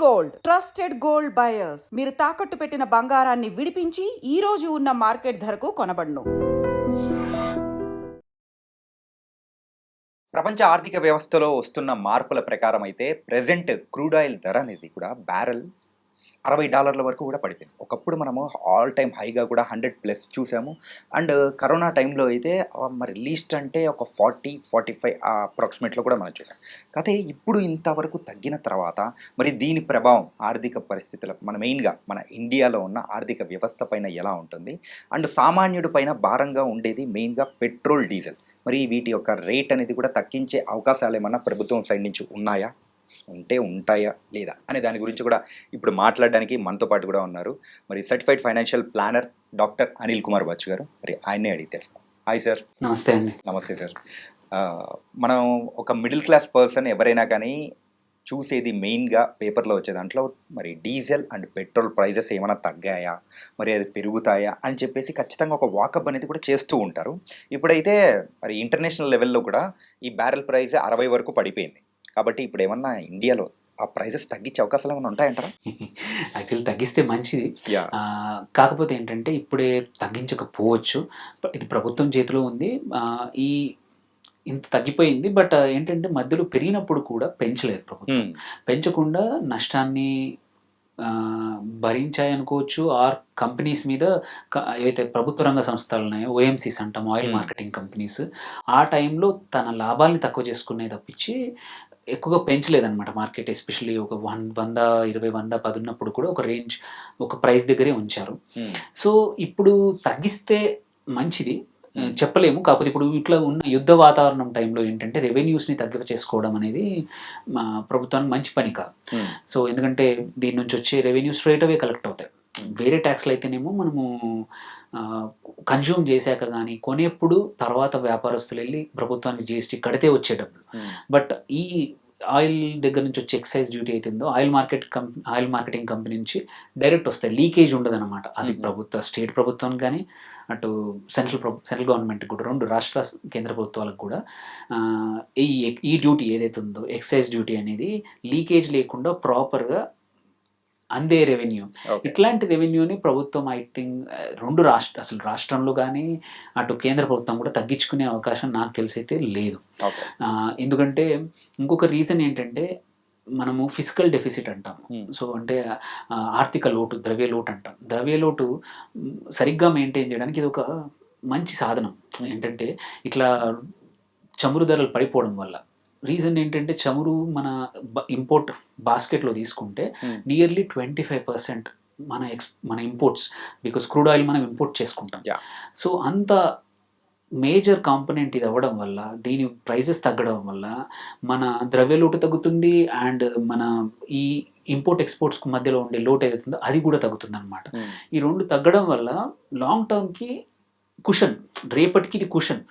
Gold trusted gold buyers మీరు తాకట్టు పెట్టిన బంగారాన్ని విడిపించి ఈ రోజు ఉన్న మార్కెట్ ధరకు కొనబడును. ప్రపంచ ఆర్థిక వ్యవస్థలో వస్తున్న మార్పుల ప్రకారం అయితే ప్రెజెంట్ క్రూడ్ ఆయిల్ ధర అనేది కూడా బ్యారెల్ $60 వరకు కూడా పడిపోయింది. ఒకప్పుడు మనము ఆల్ టైమ్ హైగా కూడా 100+ చూసాము. అండ్ కరోనా టైంలో అయితే మరి లీస్ట్ అంటే ఒక 40-45 అప్రాక్సిమేట్లో కూడా మనం చూసాం. కాకపోతే ఇప్పుడు ఇంతవరకు తగ్గిన తర్వాత మరి దీని ప్రభావం ఆర్థిక పరిస్థితుల మెయిన్గా మన ఇండియాలో ఉన్న ఆర్థిక వ్యవస్థ పైన ఎలా ఉంటుంది, అండ్ సామాన్యుడి పైన భారంగా ఉండేది మెయిన్గా పెట్రోల్, డీజిల్. మరి వీటి యొక్క రేట్ అనేది కూడా తగ్గించే అవకాశాలు ఏమన్నా ప్రభుత్వం సైడ్ నుంచి ఉన్నాయా, ఉంటాయా లేదా అనే దాని గురించి కూడా ఇప్పుడు మాట్లాడడానికి మనతో పాటు కూడా ఉన్నారు మరి certified financial planner doctor Anil Kumar Bachchu గారు. మరి ఆయన్నే అడిగితే. Hi sir. నమస్తే అండి. నమస్తే సార్. మనం ఒక మిడిల్ క్లాస్ పర్సన్ ఎవరైనా కానీ చూసేది మెయిన్గా పేపర్లో వచ్చే దాంట్లో మరి డీజిల్ అండ్ పెట్రోల్ ప్రైజెస్ ఏమైనా తగ్గాయా, మరి అది పెరుగుతాయా అని చెప్పేసి ఖచ్చితంగా ఒక వాకప్ అనేది కూడా చేస్తూ ఉంటారు. ఇప్పుడైతే మరి ఇంటర్నేషనల్ లెవెల్లో కూడా ఈ బ్యారెల్ ప్రైస్ 60 వరకు పడిపోయింది. కాబట్టి ఇప్పుడు ఏమన్నా ఇండియాలో ఆ ప్రైజెస్ తగ్గించే అవకాశాలు ఏమైనా ఉంటాయంటారా? యాక్చువల్లీ తగ్గిస్తే మంచిది. కాకపోతే ఏంటంటే ఇప్పుడే తగ్గించకపోవచ్చు. ఇది ప్రభుత్వం చేతిలో ఉంది. ఈ ఇంత తగ్గిపోయింది. బట్ ఏంటంటే మధ్యలో పెరిగినప్పుడు కూడా పెంచలేదు ప్రభుత్వం. పెంచకుండా నష్టాన్ని భరించాయనుకోవచ్చు. ఆర్ కంపెనీస్ మీద ఏవైతే ప్రభుత్వ రంగ సంస్థలు ఉన్నాయో, ఓఎంసీస్ అంటాం, ఆయిల్ మార్కెటింగ్ కంపెనీస్, ఆ టైంలో తన లాభాల్ని తక్కువ చేసుకునే తప్పించి ఎక్కువగా పెంచలేదన్నమాట మార్కెట్. ఎస్పెషల్లీ ఒక 100, 20, 100, 10 ఉన్నప్పుడు కూడా ఒక రేంజ్, ఒక ప్రైస్ దగ్గరే ఉంచారు. సో ఇప్పుడు తగ్గిస్తే మంచిది చెప్పలేము. కాకపోతే ఇప్పుడు ఇట్లా ఉన్న యుద్ధ వాతావరణం టైంలో ఏంటంటే రెవెన్యూస్ని తగ్గివ చేసుకోవడం అనేది ప్రభుత్వానికి మంచి పని కాదు. సో ఎందుకంటే దీని నుంచి వచ్చే రెవెన్యూ స్ట్రైట్ అవే కలెక్ట్ అవుతాయి. వేరే ట్యాక్స్లు అయితేనేమో మనము కన్జ్యూమ్ చేశాక కానీ కొనేప్పుడు తర్వాత వ్యాపారస్తులు వెళ్ళి ప్రభుత్వానికి జిఎస్టీ కడితే వచ్చే డబ్బులు. బట్ ఈ ఆయిల్ దగ్గర నుంచి వచ్చే ఎక్సైజ్ డ్యూటీ అవుతుందో ఆయిల్ మార్కెటింగ్ కంపెనీ నుంచి డైరెక్ట్ వస్తాయి. లీకేజ్ ఉండదు అనమాట. అది స్టేట్ ప్రభుత్వం కానీ అటు సెంట్రల్ గవర్నమెంట్ కూడా, 2 రాష్ట్ర కేంద్ర ప్రభుత్వాలకు కూడా ఈ డ్యూటీ ఏదైతే ఉందో ఎక్సైజ్ డ్యూటీ అనేది లీకేజ్ లేకుండా ప్రాపర్గా అందే రెవెన్యూ. ఇట్లాంటి రెవెన్యూని ప్రభుత్వం ఐ థింక్ 2 అసలు రాష్ట్రంలో కానీ అటు కేంద్ర ప్రభుత్వం కూడా తగ్గించుకునే అవకాశం నాకు తెలిసి అయితే లేదు. ఎందుకంటే ఇంకొక రీజన్ ఏంటంటే మనము ఫిజికల్ డెఫిసిట్ అంటాము. సో అంటే ఆర్థిక లోటు, ద్రవ్య లోటు అంటాం. ద్రవ్య లోటు సరిగ్గా మెయింటైన్ చేయడానికి ఇది ఒక మంచి సాధనం. ఏంటంటే ఇట్లా చమురు ధరలు పడిపోవడం వల్ల రీజన్ ఏంటంటే చమురు మన ఇంపోర్ట్ బాస్కెట్లో తీసుకుంటే నియర్లీ 25% మన ఇంపోర్ట్స్, బికాస్ క్రూడ్ ఆయిల్ మనం ఇంపోర్ట్ చేసుకుంటాం. సో అంత మేజర్ కాంపోనెంట్ ఇది అవ్వడం వల్ల, దీని ప్రైజెస్ తగ్గడం వల్ల మన ద్రవ్య లోటు తగ్గుతుంది. అండ్ మన ఈ ఇంపోర్ట్ ఎక్స్పోర్ట్స్ మధ్యలో ఉండే లోటు ఏదైతుందో అది కూడా తగ్గుతుంది అనమాట. ఈ 2 తగ్గడం వల్ల లాంగ్ టర్మ్కి కుషన్, రేపటికి ఇది cushion.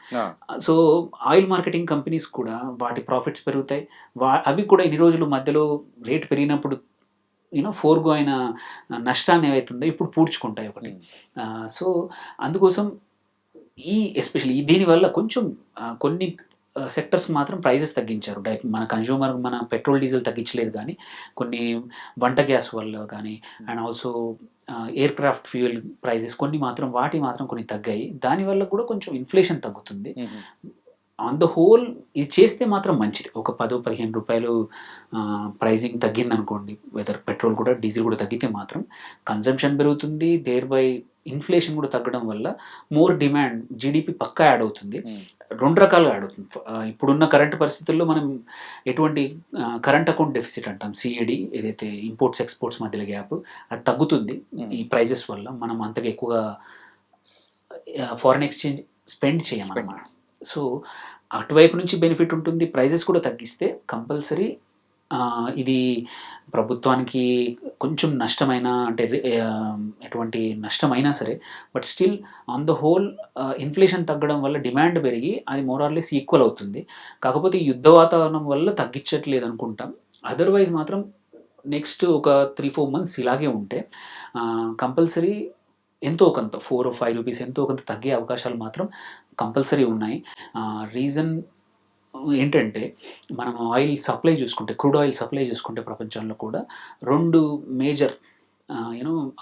So oil marketing companies కూడా వాటి ప్రాఫిట్స్ పెరుగుతాయి. అవి కూడా ఇన్ని రోజులు మధ్యలో రేట్ పెరిగినప్పుడు ఫోర్గో అయిన నష్టాన్ని ఏవైతుందో ఇప్పుడు పూడ్చుకుంటాయి ఒకటి. సో అందుకోసం ఎస్పెషల్లీ దీనివల్ల కొంచెం కొన్ని సెక్టర్స్ మాత్రం ప్రైజెస్ తగ్గించారు. డైరెక్ట్ మన కన్జ్యూమర్, మన పెట్రోల్ డీజిల్ తగ్గించలేదు కానీ కొన్ని వంట గ్యాస్ వల్ల కానీ and also aircraft fuel prices వాటి మాత్రం కొన్ని తగ్గాయి. దానివల్ల కూడా కొంచెం ఇన్ఫ్లేషన్ తగ్గుతుంది. ఆన్ ద హోల్ ఇది చేస్తే మాత్రం మంచిది. ఒక 10-15 రూపాయలు ప్రైజింగ్ తగ్గింది అనుకోండి, వెదర్ పెట్రోల్ కూడా డీజిల్ కూడా తగ్గితే మాత్రం కన్జంప్షన్ పెరుగుతుంది. దేర్ బై ఇన్ఫ్లేషన్ కూడా తగ్గడం వల్ల మోర్ డిమాండ్, జీడిపి పక్కా యాడ్ అవుతుంది. 2 రకాలుగా యాడ్ అవుతుంది. ఇప్పుడున్న కరెంట్ పరిస్థితుల్లో మనం ఎటువంటి కరెంట్ అకౌంట్ డెఫిసిట్ అంటాం, సిఏడి, ఏదైతే ఇంపోర్ట్స్ ఎక్స్పోర్ట్స్ మధ్యలో గ్యాప్, అది తగ్గుతుంది ఈ ప్రైజెస్ వల్ల. మనం అంతగా ఎక్కువగా ఫారిన్ ఎక్స్చేంజ్ స్పెండ్ చేయమన్నమాట. సో అటువైపు నుంచి బెనిఫిట్ ఉంటుంది. ప్రైజెస్ కూడా తగ్గిస్తే కంపల్సరీ ఇది ప్రభుత్వానికి కొంచెం నష్టమైన, అంటే ఎటువంటి నష్టమైనా సరే, but still on the whole inflation తగ్గడం వల్ల డిమాండ్ పెరిగి అది మోరార్లెస్ ఈక్వల్ అవుతుంది. కాకపోతే యుద్ధ వాతావరణం వల్ల తగ్గించట్లేదు అనుకుంటాం. అదర్వైజ్ మాత్రం నెక్స్ట్ ఒక 3-4 మంత్స్ ఇలాగే ఉంటే కంపల్సరీ ఎంతో కొంత 4 or 5 రూపీస్ ఎంతో కొంత తగ్గే అవకాశాలు మాత్రం కంపల్సరీ ఉన్నాయి. రీజన్ ఏంటంటే మనం ఆయిల్ సప్లై చూసుకుంటే, క్రూడ్ ఆయిల్ సప్లై చూసుకుంటే ప్రపంచంలో కూడా 2 మేజర్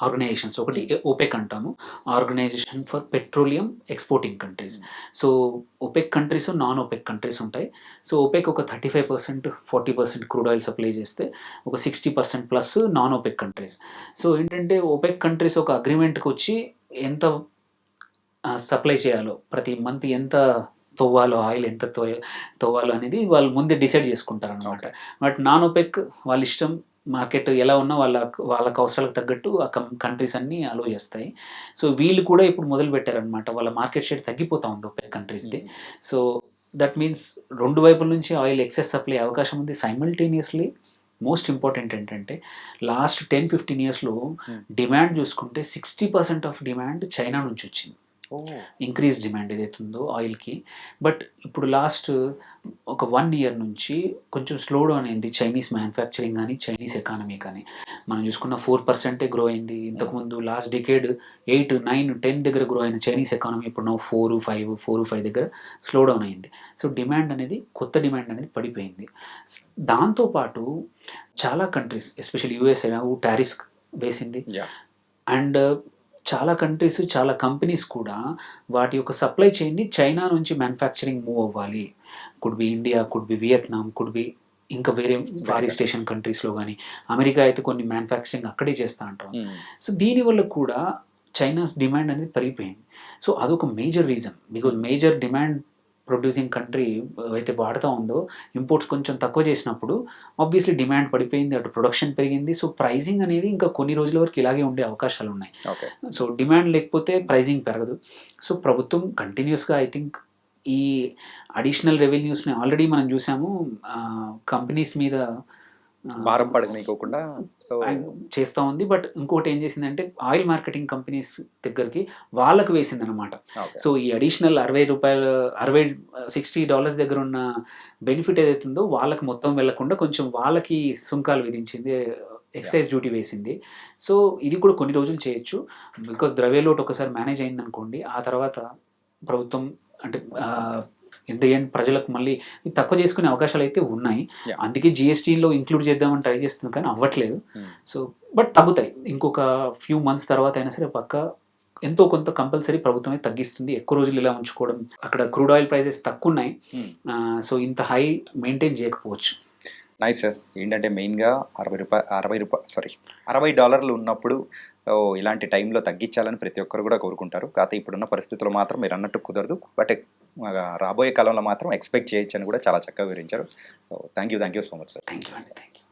ఆర్గనైజేషన్స్. ఒకటి ఓపెక్ అంటాము, organization for petroleum exporting countries. So OPEC countries, non OPEC countries ఉంటాయి. సో ఓపెక్ ఒక 35% 40% క్రూడ్ ఆయిల్ సప్లై చేస్తే ఒక 60% plus non OPEC countries. So ఏంటంటే ఓపెక్ కంట్రీస్ ఒక అగ్రిమెంట్కి వచ్చి ఎంత సప్లై చేయాలో, ప్రతి మంత్ ఎంత తవ్వాలో, ఆయిల్ ఎంత తవ్వాలో అనేది వాళ్ళు ముందే డిసైడ్ చేసుకుంటారు అనమాట. బట్ నాన్ ఓపెక్ వాళ్ళ ఇష్టం, మార్కెట్ ఎలా ఉన్నా వాళ్ళకి అవసరాలకు తగ్గట్టు ఆ కంట్రీస్ అన్నీ అలో చేస్తాయి. సో వీళ్ళు కూడా ఇప్పుడు మొదలు పెట్టారనమాట, వాళ్ళ మార్కెట్ షేర్ తగ్గిపోతూ ఉంది ఓపెక్ కంట్రీస్ది. సో దట్ మీన్స్ 2 వైపుల నుంచి ఆయిల్ ఎక్సెస్ సప్లై అవకాశం ఉంది. సైమల్టేనియస్లీ మోస్ట్ ఇంపార్టెంట్ ఏంటంటే లాస్ట్ 10-15 ఇయర్స్లో డిమాండ్ చూసుకుంటే 60% ఆఫ్ డిమాండ్ చైనా నుంచి వచ్చింది. ఇంక్రీజ్ డిమాండ్ ఏదైతే ఉందో ఆయిల్కి. బట్ ఇప్పుడు లాస్ట్ ఒక 1 ఇయర్ నుంచి కొంచెం స్లో డౌన్ అయింది చైనీస్ మ్యానుఫ్యాక్చరింగ్ కానీ, చైనీస్ ఎకానమీ కానీ. మనం చూసుకున్న 4% గ్రో అయింది. ఇంతకుముందు లాస్ట్ డికేడ్ 8, 9, 10 దగ్గర గ్రో అయిన చైనీస్ ఎకానమీ ఇప్పుడు 4-5 దగ్గర స్లో డౌన్ అయింది. సో డిమాండ్ అనేది, కొత్త డిమాండ్ అనేది పడిపోయింది. దాంతోపాటు చాలా కంట్రీస్, ఎస్పెషల్లీ యూఎస్ టారిఫ్స్ వేసింది. అండ్ చాలా కంట్రీస్, చాలా కంపెనీస్ కూడా వాటి యొక్క సప్లై చైన్ని చైనా నుంచి మ్యానుఫ్యాక్చరింగ్ మూవ్ అవ్వాలి. Could be India, could be Vietnam, could be ఇంకా వేరే ఫార్ ఈస్ట్ ఏషియన్ కంట్రీస్లో కానీ. అమెరికా అయితే కొన్ని మ్యానుఫ్యాక్చరింగ్ అక్కడే చేస్తూ ఉంటాం. సో దీనివల్ల కూడా చైనాస్ డిమాండ్ అనేది పెరిగిపోయింది. సో అదొక major reason. Because major demand producing country అయితే వాడుతూ ఉందో ఇంపోర్ట్స్ కొంచెం తక్కువ చేసినప్పుడు ఆబ్వియస్లీ డిమాండ్ పడిపోయింది, అటు ప్రొడక్షన్ పెరిగింది. సో ప్రైజింగ్ అనేది ఇంకా కొన్ని రోజుల వరకు ఇలాగే ఉండే అవకాశాలు ఉన్నాయి. సో డిమాండ్ లేకపోతే ప్రైజింగ్ పెరగదు. సో ప్రభుత్వం కంటిన్యూస్గా ఐ థింక్ ఈ అడిషనల్ రెవెన్యూస్ని ఆల్రెడీ మనం చూసాము కంపెనీస్ మీద భారం పడనివ్వకుండా సో చేస్తూ ఉంది. బట్ ఇంకోటి ఏం చేసిందంటే ఆయిల్ మార్కెటింగ్ కంపెనీస్ దగ్గరికి వాళ్ళకు వేసింది అనమాట. సో ఈ అడిషనల్ $60 దగ్గర ఉన్న బెనిఫిట్ ఏదైతే ఉందో వాళ్ళకి మొత్తం వెళ్లకుండా కొంచెం వాళ్ళకి సుంకాలు విధించింది, ఎక్సైజ్ డ్యూటీ వేసింది. సో ఇది కూడా కొన్ని రోజులు చేయొచ్చు. బికాస్ ద్రవ్యలోటు ఒకసారి మేనేజ్ అయిందనుకోండి, ఆ తర్వాత ప్రభుత్వం అంటే ఇన్ ది ఎండ్ ప్రజలకు మళ్ళీ తక్కువ చేసుకునే అవకాశాలు అయితే ఉన్నాయి. అందుకే జిఎస్టీలో ఇంక్లూడ్ చేద్దామని ట్రై చేస్తుంది కానీ అవ్వట్లేదు. సో బట్ తగ్గుతాయి. ఇంకొక ఫ్యూ మంత్స్ తర్వాత అయినా సరే పక్క ఎంతో కొంత కంపల్సరీ ప్రభుత్వమే తగ్గిస్తుంది. ఎక్కువ రోజులు ఇలా ఉంచుకోవడం, అక్కడ క్రూడ్ ఆయిల్ ప్రైసెస్ తక్కువ ఉన్నాయి. సో ఇంత హై మెయింటైన్ చేయకపోవచ్చు. Nice sir. ఏంటంటే మెయిన్గా $60 ఉన్నప్పుడు ఇలాంటి టైంలో తగ్గించాలని ప్రతి ఒక్కరు కూడా కోరుకుంటారు. కాకపోతే ఇప్పుడున్న పరిస్థితుల్లో మాత్రం మీరు అన్నట్టు కుదరదు. బట్ రాబోయే కాలంలో మాత్రం ఎక్స్పెక్ట్ చేయొచ్చు అని కూడా చాలా చక్కగా వివరించారు. Thank you so much sir. Thank you అండి. Thank you.